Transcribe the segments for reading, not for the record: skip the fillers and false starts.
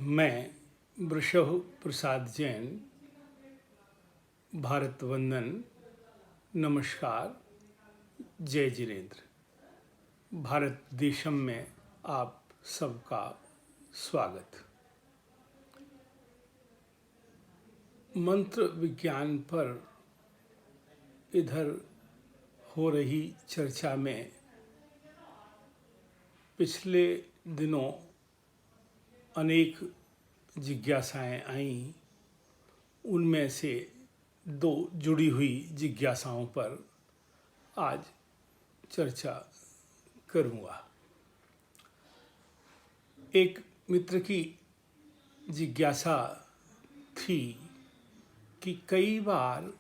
मैं वृषभ प्रसाद जैन, भारत वंदन, नमस्कार, जय जिनेन्द्र। भारत देशम में आप सबका स्वागत। मंत्र विज्ञान पर इधर हो रही चर्चा में पिछले दिनों अनेक जिज्ञासाएं आईं। उनमें से दो जुड़ी हुई जिज्ञासाओं पर आज चर्चा करूंगा। एक मित्र की जिज्ञासा थी कि कई बार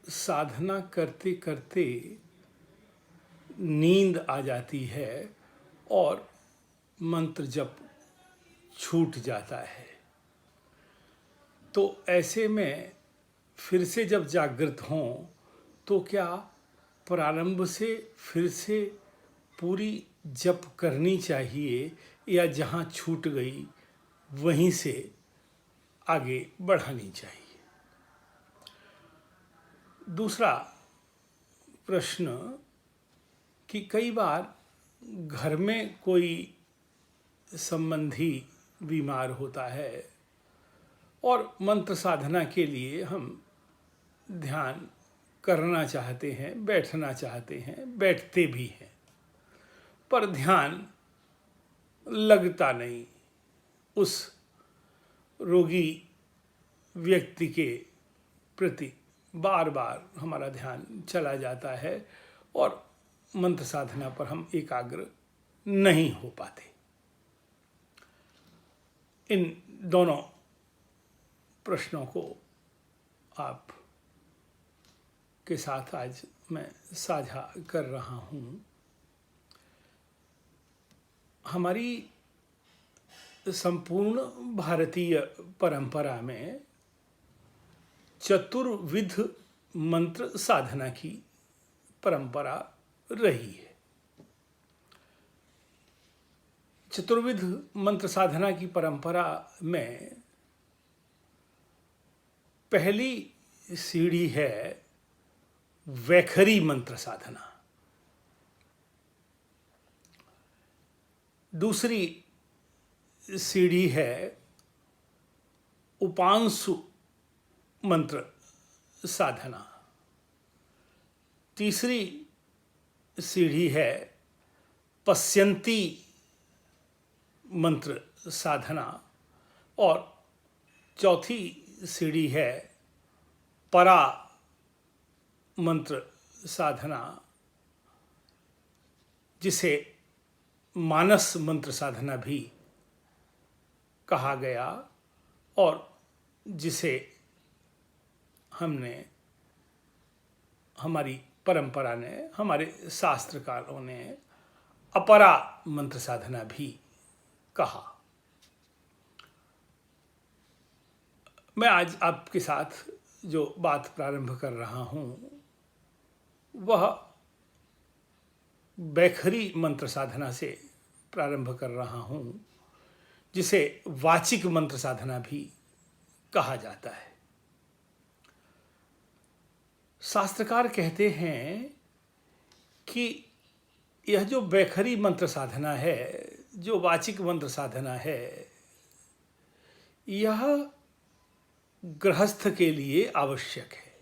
साधना करते करते नींद आ जाती है और मंत्र जप छूट जाता है, तो ऐसे में फिर से जब जागृत हों तो क्या प्रारंभ से फिर से पूरी जप करनी चाहिए या जहाँ छूट गई वहीं से आगे बढ़ानी चाहिए। दूसरा प्रश्न कि कई बार घर में कोई संबंधी बीमार होता है और मंत्र साधना के लिए हम ध्यान करना चाहते हैं, बैठना चाहते हैं, बैठते भी हैं, पर ध्यान लगता नहीं। उस रोगी व्यक्ति के प्रति बार बार हमारा ध्यान चला जाता है और मंत्र साधना पर हम एकाग्र नहीं हो पाते। इन दोनों प्रश्नों को आप के साथ आज मैं साझा कर रहा हूँ। हमारी संपूर्ण भारतीय परंपरा में चतुर्विध मंत्र साधना की परंपरा रही है। चतुर्विध मंत्र साधना की परंपरा में पहली सीढ़ी है वैखरी मंत्र साधना, दूसरी सीढ़ी है उपांशु मंत्र साधना, तीसरी सीढ़ी है पश्यंती मंत्र साधना और चौथी सीढ़ी है परा मंत्र साधना, जिसे मानस मंत्र साधना भी कहा गया और जिसे हमने हमारी परंपरा ने, हमारे शास्त्रकारों ने अपरा मंत्र साधना भी कहा। मैं आज आपके साथ जो बात प्रारंभ कर रहा हूं वह वैखरी मंत्र साधना से प्रारंभ कर रहा हूं, जिसे वाचिक मंत्र साधना भी कहा जाता है। शास्त्रकार कहते हैं कि यह जो वैखरी मंत्र साधना है, जो वाचिक मंत्र साधना है, यह गृहस्थ के लिए आवश्यक है।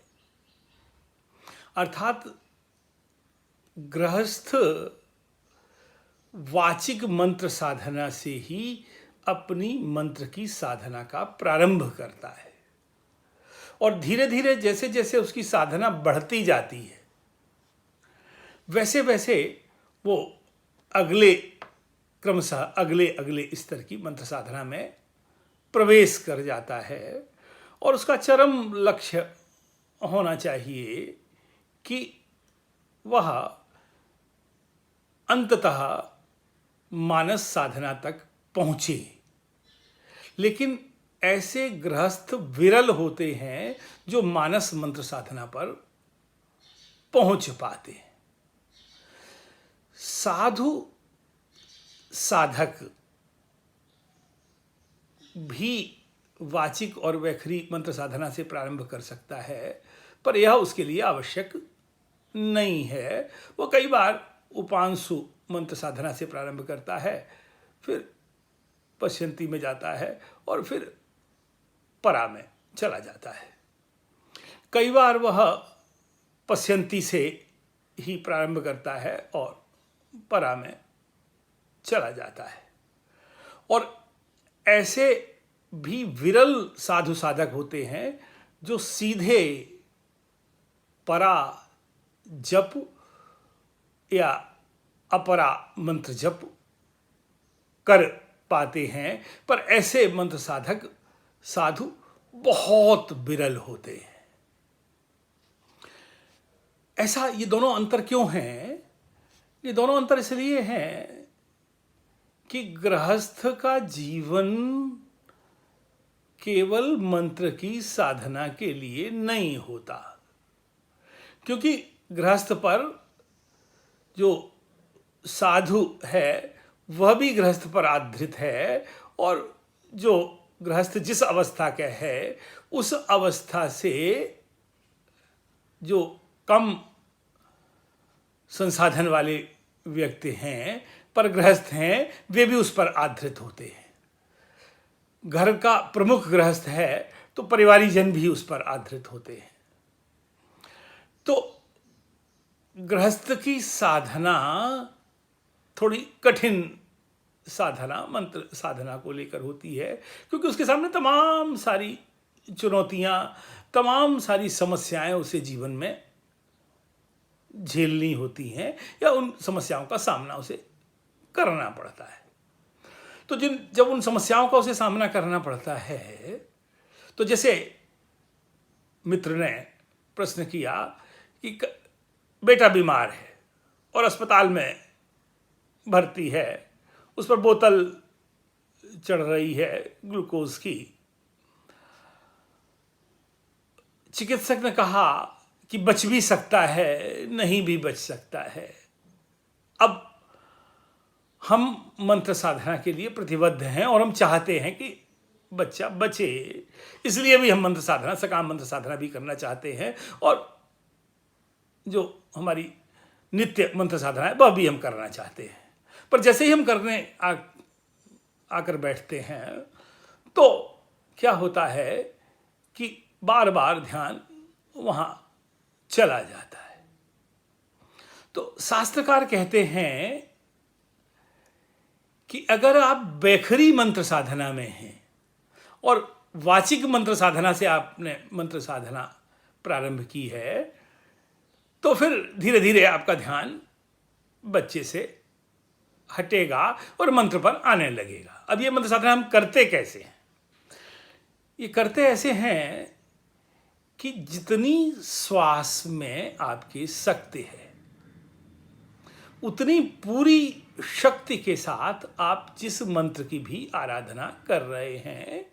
अर्थात गृहस्थ वाचिक मंत्र साधना से ही अपनी मंत्र की साधना का प्रारंभ करता है और धीरे धीरे जैसे जैसे उसकी साधना बढ़ती जाती है वैसे वैसे वो क्रमशः अगले स्तर की मंत्र साधना में प्रवेश कर जाता है और उसका चरम लक्ष्य होना चाहिए कि वह अंततः मानस साधना तक पहुंचे। लेकिन ऐसे गृहस्थ विरल होते हैं जो मानस मंत्र साधना पर पहुंच पाते हैं। साधु साधक भी वाचिक और वैखरी मंत्र साधना से प्रारंभ कर सकता है, पर यह उसके लिए आवश्यक नहीं है। वो कई बार उपांशु मंत्र साधना से प्रारंभ करता है, फिर पश्यंती में जाता है और फिर परा में चला जाता है। कई बार वह पश्यंती से ही प्रारंभ करता है और परा में चला जाता है। और ऐसे भी विरल साधु साधक होते हैं जो सीधे परा जप या अपरा मंत्र जप कर पाते हैं, पर ऐसे मंत्र साधक साधु बहुत विरल होते हैं। ऐसा ये दोनों अंतर क्यों हैं? ये दोनों अंतर इसलिए हैं कि गृहस्थ का जीवन केवल मंत्र की साधना के लिए नहीं होता, क्योंकि गृहस्थ पर जो साधु है वह भी गृहस्थ पर आधारित है, और जो गृहस्थ जिस अवस्था का है उस अवस्था से जो कम संसाधन वाले व्यक्ति हैं पर गृहस्थ हैं, वे भी उस पर आधारित होते हैं। घर का प्रमुख गृहस्थ है तो परिवारीजन भी उस पर आधारित होते हैं। तो गृहस्थ की साधना थोड़ी कठिन साधना मंत्र साधना को लेकर होती है, क्योंकि उसके सामने तमाम सारी चुनौतियां, तमाम सारी समस्याएं उसे जीवन में झेलनी होती हैं, या उन समस्याओं का सामना उसे करना पड़ता है। तो जब उन समस्याओं का उसे सामना करना पड़ता है, तो जैसे मित्र ने प्रश्न किया कि बेटा बीमार है और अस्पताल में भर्ती है, उस पर बोतल चढ़ रही है ग्लूकोज की। चिकित्सक ने कहा कि बच भी सकता है, नहीं भी बच सकता है। अब हम मंत्र साधना के लिए प्रतिबद्ध हैं और हम चाहते हैं कि बच्चा बचे, इसलिए भी हम मंत्र साधना, सकाम मंत्र साधना भी करना चाहते हैं, और जो हमारी नित्य मंत्र साधना है वह भी हम करना चाहते हैं। पर जैसे ही हम करने आकर बैठते हैं तो क्या होता है कि बार बार ध्यान वहाँ चला जाता है। तो शास्त्रकार कहते हैं कि अगर आप वैखरी मंत्र साधना में हैं और वाचिक मंत्र साधना से आपने मंत्र साधना प्रारंभ की है, तो फिर धीरे धीरे आपका ध्यान बच्चे से हटेगा और मंत्र पर आने लगेगा। अब ये मंत्र साधना हम करते कैसे हैं? ये करते ऐसे हैं कि जितनी श्वास में आपकी शक्ति है उतनी पूरी शक्ति के साथ आप जिस मंत्र की भी आराधना कर रहे हैं,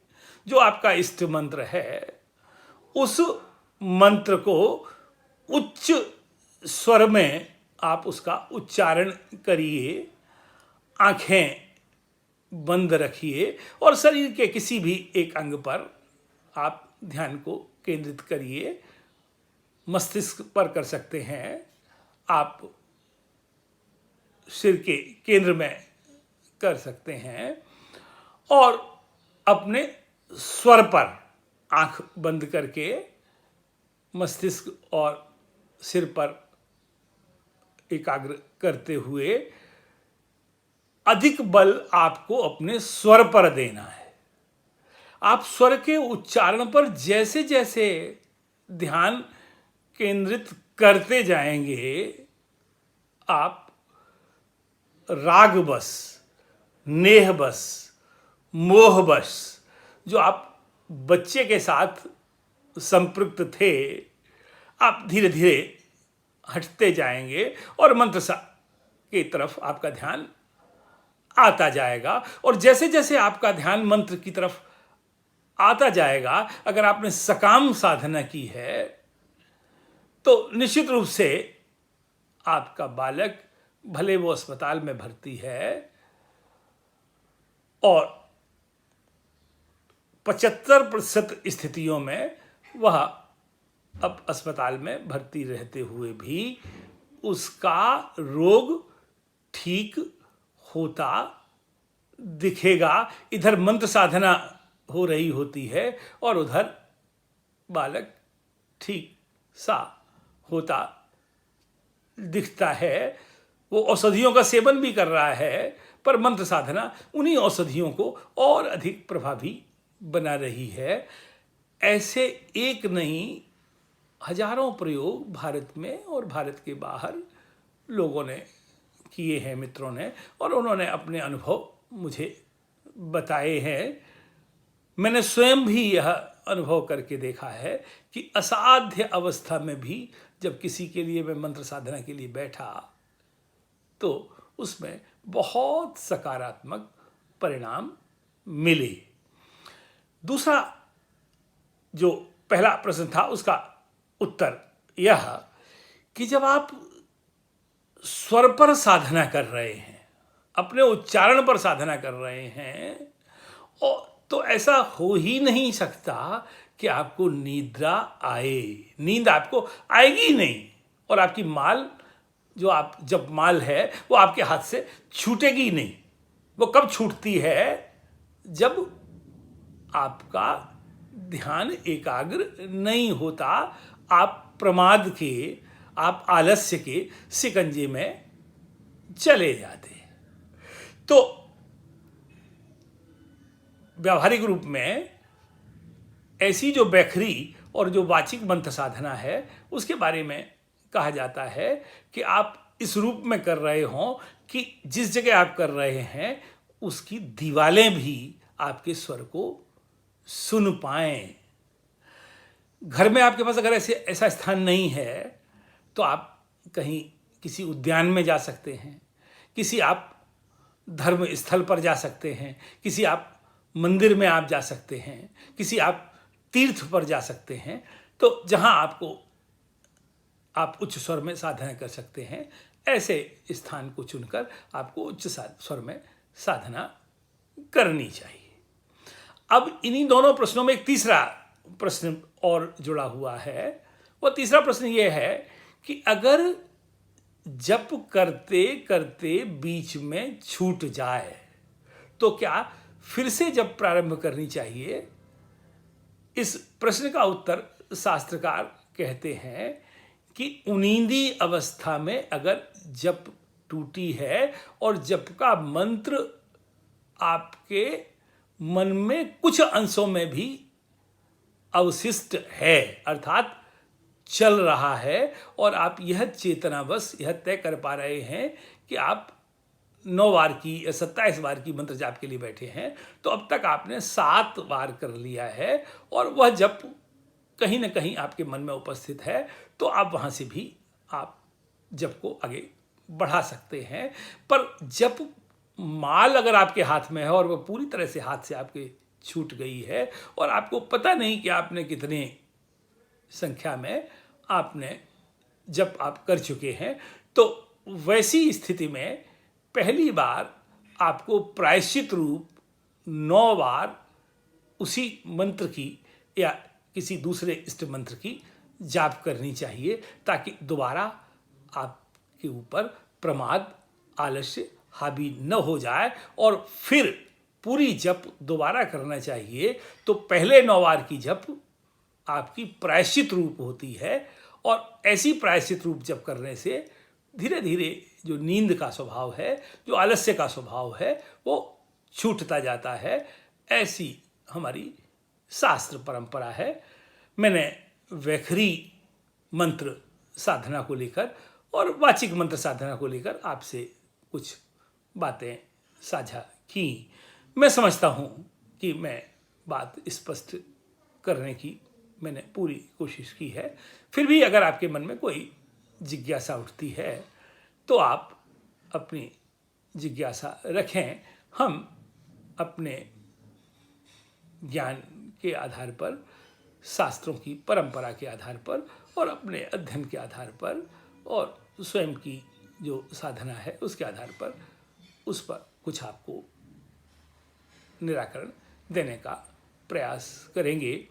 जो आपका इष्ट मंत्र है, उस मंत्र को उच्च स्वर में आप उसका उच्चारण करिए, आंखें बंद रखिए और शरीर के किसी भी एक अंग पर आप ध्यान को केंद्रित करिए। मस्तिष्क पर कर सकते हैं, आप सिर के केंद्र में कर सकते हैं, और अपने स्वर पर आंख बंद करके मस्तिष्क और सिर पर एकाग्र करते हुए अधिक बल आपको अपने स्वर पर देना है। आप स्वर के उच्चारण पर जैसे जैसे ध्यान केंद्रित करते जाएंगे, आप राग बस, नेह बस, मोह बस, जो आप बच्चे के साथ संपृक्त थे, आप धीरे धीरे हटते जाएंगे और मंत्र की तरफ आपका ध्यान आता जाएगा। और जैसे जैसे आपका ध्यान मंत्र की तरफ आता जाएगा, अगर आपने सकाम साधना की है तो निश्चित रूप से आपका बालक, भले वो अस्पताल में भर्ती है और 75% स्थितियों में वह अब अस्पताल में भर्ती रहते हुए भी उसका रोग ठीक होता दिखेगा। इधर मंत्र साधना हो रही होती है और उधर बालक ठीक सा होता दिखता है। वो औषधियों का सेवन भी कर रहा है, पर मंत्र साधना उन्हीं औषधियों को और अधिक प्रभावी बना रही है। ऐसे एक नहीं, हजारों प्रयोग भारत में और भारत के बाहर लोगों ने किए हैं, मित्रों ने, और उन्होंने अपने अनुभव मुझे बताए हैं। मैंने स्वयं भी यह अनुभव करके देखा है कि असाध्य अवस्था में भी जब किसी के लिए मैं मंत्र साधना के लिए बैठा तो उसमें बहुत सकारात्मक परिणाम मिले। दूसरा जो पहला प्रश्न था उसका उत्तर यह कि जब आप स्वर पर साधना कर रहे हैं, अपने उच्चारण पर साधना कर रहे हैं, और तो ऐसा हो ही नहीं सकता कि आपको निद्रा आए। नींद आपको आएगी नहीं, और आपकी माल जो आप जब माल है वो आपके हाथ से छूटेगी नहीं। वो कब छूटती है? जब आपका ध्यान एकाग्र नहीं होता, आप प्रमाद के, आप आलस्य के शिकंजे में चले जाते हैं। तो व्यावहारिक रूप में ऐसी जो बैखरी और जो वाचिक मंत्र साधना है उसके बारे में कहा जाता है कि आप इस रूप में कर रहे हों कि जिस जगह आप कर रहे हैं उसकी दीवारें भी आपके स्वर को सुन पाएं। घर में आपके पास अगर ऐसा स्थान नहीं है तो आप कहीं किसी उद्यान में जा सकते हैं, किसी आप धर्म स्थल पर जा सकते हैं, किसी आप मंदिर में आप जा सकते हैं, किसी आप तीर्थ पर जा सकते हैं। तो जहां आप उच्च स्वर में साधना कर सकते हैं, ऐसे स्थान को चुनकर आपको उच्च स्वर में साधना करनी चाहिए। अब इन्हीं दोनों प्रश्नों में एक तीसरा प्रश्न और जुड़ा हुआ है। वो तीसरा प्रश्न ये है कि अगर जप करते करते बीच में छूट जाए तो क्या फिर से जप प्रारंभ करनी चाहिए? इस प्रश्न का उत्तर शास्त्रकार कहते हैं कि उनींदी अवस्था में अगर जप टूटी है और जप का मंत्र आपके मन में कुछ अंशों में भी अवशिष्ट है, अर्थात चल रहा है, और आप यह चेतनावश यह तय कर पा रहे हैं कि आप 9 बार की या 27 बार की मंत्र जाप के लिए बैठे हैं, तो अब तक आपने 7 बार कर लिया है और वह जप कहीं ना कहीं आपके मन में उपस्थित है, तो आप वहाँ से भी आप जप को आगे बढ़ा सकते हैं। पर जप माल अगर आपके हाथ में है और वह पूरी तरह से हाथ से आपके छूट गई है और आपको पता नहीं कि आपने कितने संख्या में आपने जप आप कर चुके हैं, तो वैसी स्थिति में पहली बार आपको प्रायश्चित रूप 9 बार उसी मंत्र की या किसी दूसरे इष्ट मंत्र की जाप करनी चाहिए, ताकि दोबारा आपके ऊपर प्रमाद आलस्य हावी न हो जाए और फिर पूरी जप दोबारा करना चाहिए। तो पहले 9 बार की जप आपकी प्रायश्चित रूप होती है, और ऐसी प्रायश्चित रूप जप करने से धीरे धीरे जो नींद का स्वभाव है, जो आलस्य का स्वभाव है, वो छूटता जाता है। ऐसी हमारी शास्त्र परंपरा है। मैंने वैखरी मंत्र साधना को लेकर और वाचिक मंत्र साधना को लेकर आपसे कुछ बातें साझा की। मैं समझता हूँ कि मैं बात स्पष्ट करने की मैंने पूरी कोशिश की है। फिर भी अगर आपके मन में कोई जिज्ञासा उठती है तो आप अपनी जिज्ञासा रखें। हम अपने ज्ञान के आधार पर, शास्त्रों की परंपरा के आधार पर और अपने अध्ययन के आधार पर और स्वयं की जो साधना है उसके आधार पर उस पर कुछ आपको निराकरण देने का प्रयास करेंगे।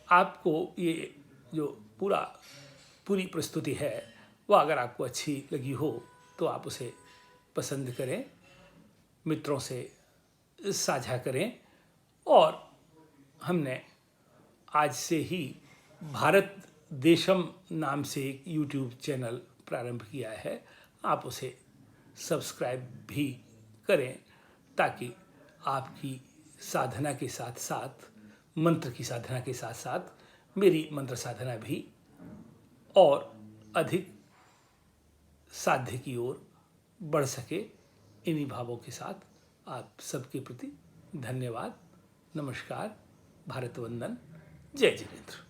आपको ये जो पूरी प्रस्तुति है वह अगर आपको अच्छी लगी हो तो आप उसे पसंद करें, मित्रों से साझा करें। और हमने आज से ही भारत देशम नाम से एक यूट्यूब चैनल प्रारंभ किया है, आप उसे सब्सक्राइब भी करें ताकि आपकी साधना के साथ साथ, मंत्र की साधना के साथ साथ मेरी मंत्र साधना भी और अधिक साध्य की ओर बढ़ सके। इन्हीं भावों के साथ आप सबके प्रति धन्यवाद, नमस्कार, भारत वंदन, जय जिनेंद्र।